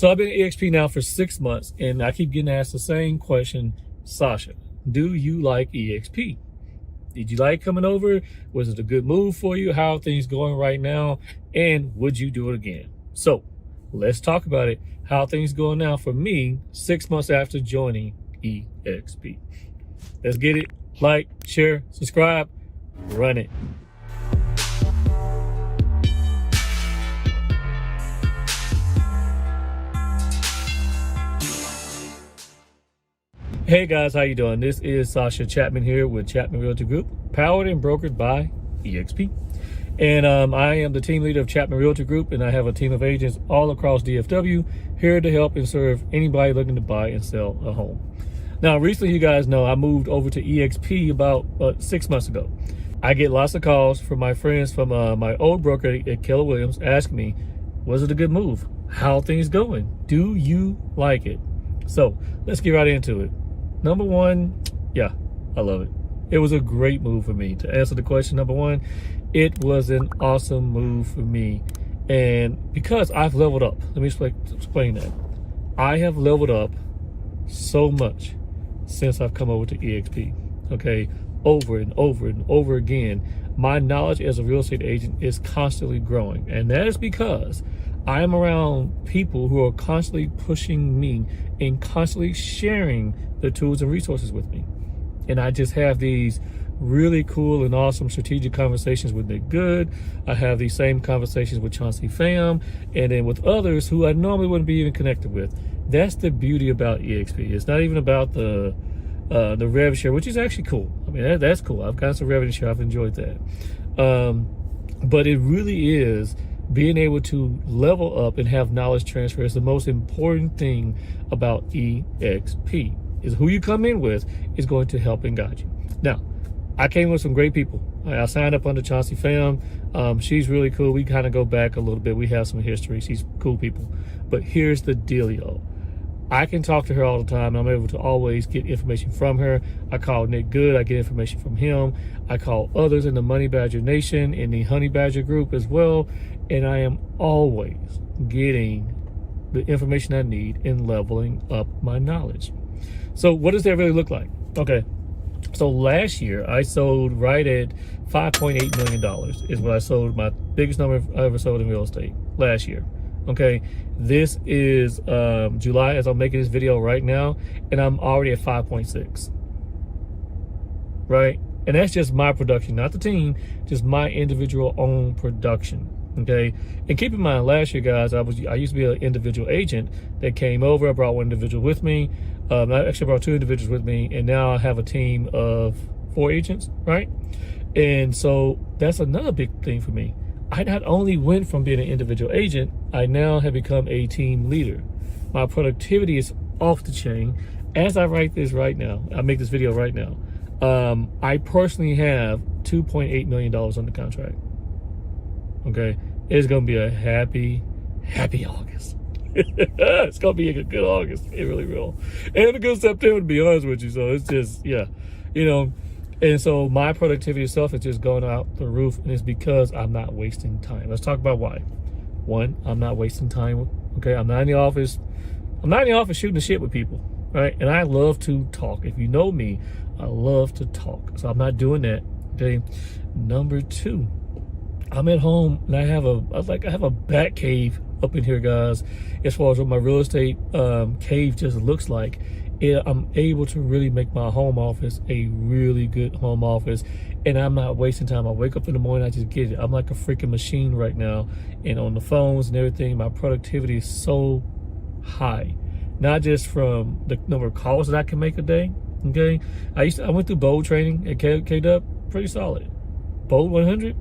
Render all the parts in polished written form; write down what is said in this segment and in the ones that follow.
So I've been at eXp now for 6 months, and I keep getting asked the same question, Sascha, do you like eXp? Did you like coming over? Was it a good move for you? How are things going right now? And would you do it again? So let's talk about it. How are things going now for me 6 months after joining eXp? Let's get it. Like, share, subscribe, run it. Hey guys, how you doing? This is Sascha Chatman here with Chatman Realty Group, powered and brokered by eXp. And I am the team leader of Chatman Realty Group, and I have a team of agents all across DFW here to help and serve anybody looking to buy and sell a home. Now, recently, you guys know I moved over to eXp about 6 months ago. I get lots of calls from my friends from my old broker at Keller Williams asking me, was it a good move? How are things going? Do you like it? So let's get right into it. Number one, yeah, I love it. It was a great move for me. To answer the question, number one, it was an awesome move for me. And because I've leveled up, let me explain that. I have leveled up so much since I've come over to eXp, okay? Over and over and over again, my knowledge as a real estate agent is constantly growing. And that is because I am around people who are constantly pushing me and constantly sharing the tools and resources with me. And I just have these really cool and awesome strategic conversations with Nick Good. I have these same conversations with Chauncey Pham, and then with others who I normally wouldn't be even connected with. That's the beauty about eXp. It's not even about the rev share, which is actually cool. I mean, that's cool. I've got some revenue share. I've enjoyed that. But it really is being able to level up and have knowledge transfer is the most important thing about eXp. Is who you come in with is going to help and guide you. Now, I came with some great people. I signed up under Chauncey Pham. She's really cool. We kind of go back a little bit. We have some history. She's cool people. But here's the dealio. I can talk to her all the time. I'm able to always get information from her. I call Nick Good. I get information from him. I call others in the Money Badger Nation, in the Honey Badger group as well. And I am always getting the information I need and leveling up my knowledge. So what does that really look like? Okay, so last year I sold right at $5.8 million is what I sold. My biggest number I ever sold in real estate last year. Okay, this is July as I'm making this video right now, and I'm already at 5.6. Right, and that's just my production, not the team, just my individual own production. Okay, and keep in mind, last year, guys, I used to be an individual agent that came over. I brought one individual with me. I actually brought two individuals with me, and now I have a team of 4 agents, right? And so that's another big thing for me. I not only went from being an individual agent, I now have become a team leader. My productivity is off the chain. As I write this right now, I make this video right now, I personally have $2.8 million under contract. Okay, it's gonna be a happy August. It's gonna be a good August. It really will, and a good September, to be honest with you. So it's just, yeah, you know. And so my productivity itself is just going out the roof, and it's because I'm not wasting time. Let's talk about why. One, I'm not wasting time. Okay, I'm not in the office. I'm not in the office shooting the shit with people, right? And I love to talk. If you know me, I love to talk. So I'm not doing that. Okay. Number two, I'm at home and I have a bat cave up in here, guys. As far as what my real estate cave just looks like, I'm able to really make my home office a really good home office, and I'm not wasting time. I wake up in the morning, I just get it. I'm like a freaking machine right now, and on the phones and everything, my productivity is so high. Not just from the number of calls that I can make a day. Okay, I went through bold training at KW, pretty solid. Bold 100.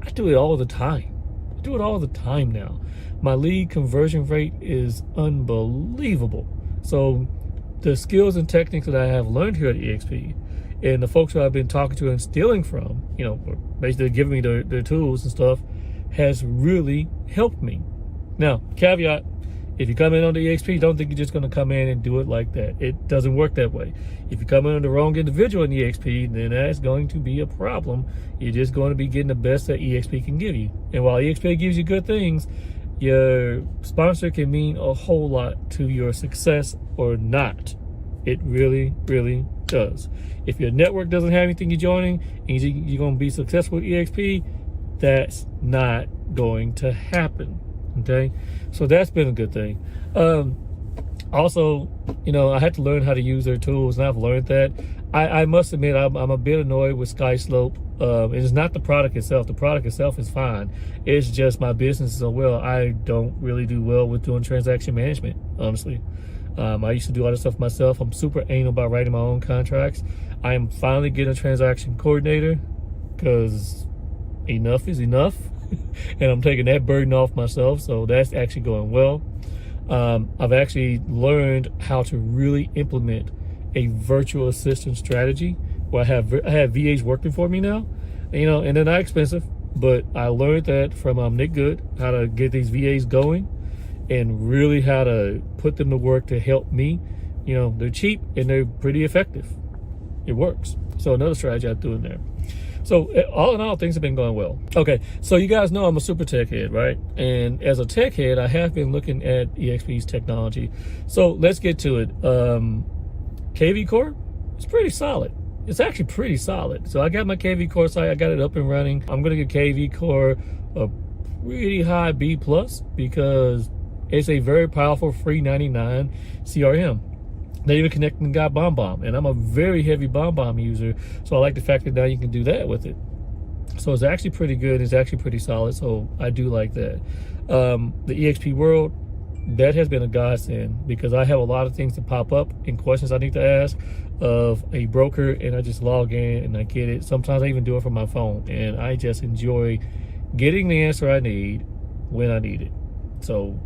I do it all the time. I do it all the time now. My lead conversion rate is unbelievable. So the skills and techniques that I have learned here at eXp, and the folks who I've been talking to and stealing from, you know, basically giving me their tools and stuff, has really helped me. Now, caveat, if you come in on the eXp, don't think you're just going to come in and do it like that. It doesn't work that way. If you come in on the wrong individual in eXp, then that's going to be a problem. You're just going to be getting the best that eXp can give you. And while eXp gives you good things, Your sponsor can mean a whole lot to your success or not. It really, really does. If your network doesn't have anything you're joining and you're going to be successful with eXp, that's not going to happen. Okay, so that's been a good thing. Also, I had to learn how to use their tools, and I've learned that. I must admit, I'm a bit annoyed with SkySlope. It's not the product itself. The product itself is fine. It's just my business is so well. I don't really do well with doing transaction management, honestly. I used to do all this stuff myself. I'm super anal about writing my own contracts. I am finally getting a transaction coordinator because enough is enough. And I'm taking that burden off myself. So that's actually going well. I've actually learned how to really implement a virtual assistant strategy where I have VAs working for me now, and they're not expensive, but I learned that from Nick Good, how to get these VAs going and really how to put them to work to help me. They're cheap and they're pretty effective. It works. So another strategy I threw in there. So all in all, things have been going well. Okay, so you guys know I'm a super tech head, right? And as a tech head, I have been looking at eXp's technology. So let's get to it. KV Core, it's pretty solid. It's actually pretty solid. So I got my KV Core site, I got it up and running. I'm gonna give KV Core a pretty high B+ because it's a very powerful free 99 CRM. They even connected and got BombBomb, and I'm a very heavy BombBomb user, so I like the fact that now you can do that with it. So it's actually pretty good. It's actually pretty solid, so I do like that. The eXp world, that has been a godsend because I have a lot of things that pop up and questions I need to ask of a broker, and I just log in and I get it. Sometimes I even do it from my phone, and I just enjoy getting the answer I need when I need it. So,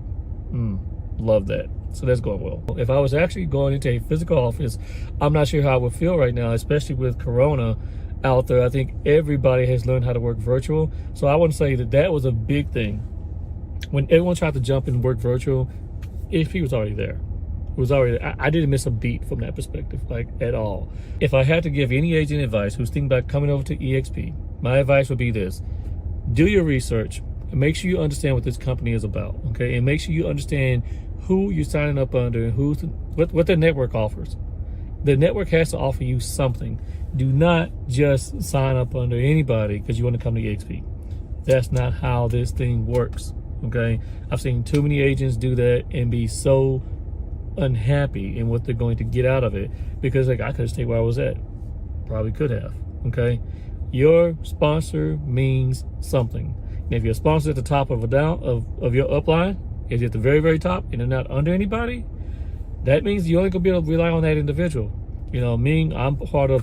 love that. So that's going well. If I was actually going into a physical office, I'm not sure how I would feel right now, especially with Corona out there. I think everybody has learned how to work virtual. So I wouldn't say that was a big thing. When everyone tried to jump and work virtual, eXp was already there. It was already there. I didn't miss a beat from that perspective, like at all. If I had to give any agent advice who's thinking about coming over to eXp, my advice would be this: do your research and make sure you understand what this company is about, okay? And make sure you understand who you're signing up under and what the network offers. The network has to offer you something. Do not just sign up under anybody because you want to come to eXp. That's not how this thing works, okay? I've seen too many agents do that and be so unhappy in what they're going to get out of it because I could have stayed where I was at. Probably could have, okay? Your sponsor means something. And if your sponsor at the top of your upline is at the very, very top and they're not under anybody, that means you're only gonna be able to rely on that individual. I'm part of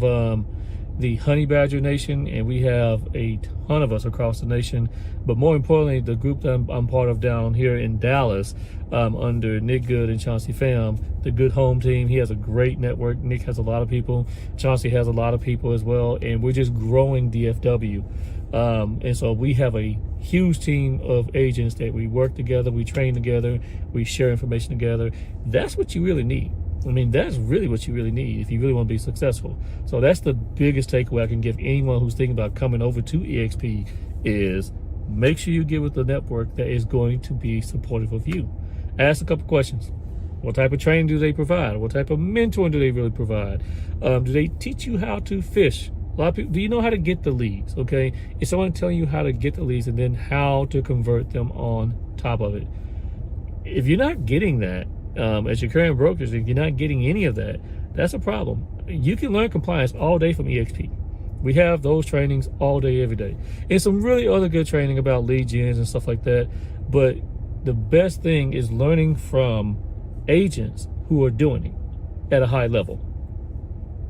the Honey Badger Nation, and we have a ton of us across the nation. But more importantly, the group that I'm part of down here in Dallas, under Nick Good and Chauncey Pham, the Good Home team. He has a great network. Nick has a lot of people. Chauncey has a lot of people as well, and we're just growing DFW. And so we have a huge team of agents that we work together, we train together, we share information together. That's what you really need. That's really what you really need if you really want to be successful. So that's the biggest takeaway I can give anyone who's thinking about coming over to eXp is make sure you get with the network that is going to be supportive of you. Ask a couple questions. What type of training do they provide? What type of mentoring do they really provide? Do they teach you how to fish? A lot of people, do you know how to get the leads? Okay, is someone telling you how to get the leads and then how to convert them on top of it? If you're not getting that, as your current brokers, if you're not getting any of that, that's a problem. You can learn compliance all day from eXp. We have those trainings all day, every day. And some really other good training about lead gens and stuff like that. But the best thing is learning from agents who are doing it at a high level.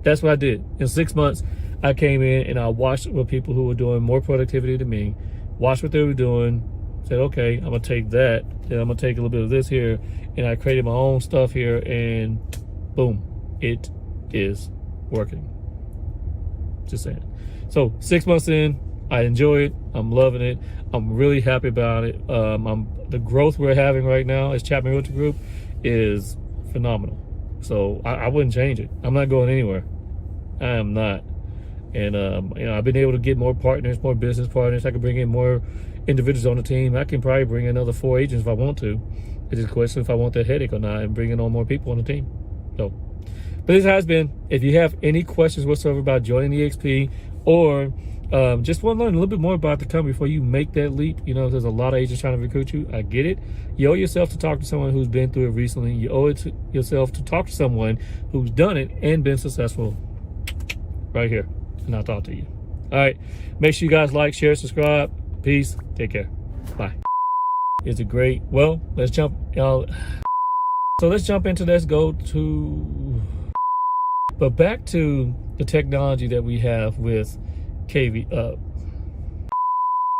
That's what I did. In 6 months, I came in and I watched with people who were doing more productivity than me, watched what they were doing, said, okay, I'm gonna take that, then I'm gonna take a little bit of this here, and I created my own stuff here, and boom, it is working. Just saying. So 6 months in, I enjoy it. I'm loving it. I'm really happy about it. The growth we're having right now as Chatman Realtor Group is phenomenal. So I wouldn't change it. I'm not going anywhere. I am not. And I've been able to get more partners, more business partners. I can bring in more individuals on the team. I can probably bring another 4 agents if I want to. It's just a question if I want that headache or not and bringing on more people on the team. So, but this has been. If you have any questions whatsoever about joining eXp or just want to learn a little bit more about the company before you make that leap, you know, there's a lot of agents trying to recruit you. I get it. You owe yourself to talk to someone who's been through it recently. You owe it to yourself to talk to someone who's done it and been successful right here. And I'll talk to you. All right. Make sure you guys like, share, subscribe. Peace. Take care. Bye. It's a great, well, let's jump, y'all. So let's jump into, let's go to, but back to the technology that we have with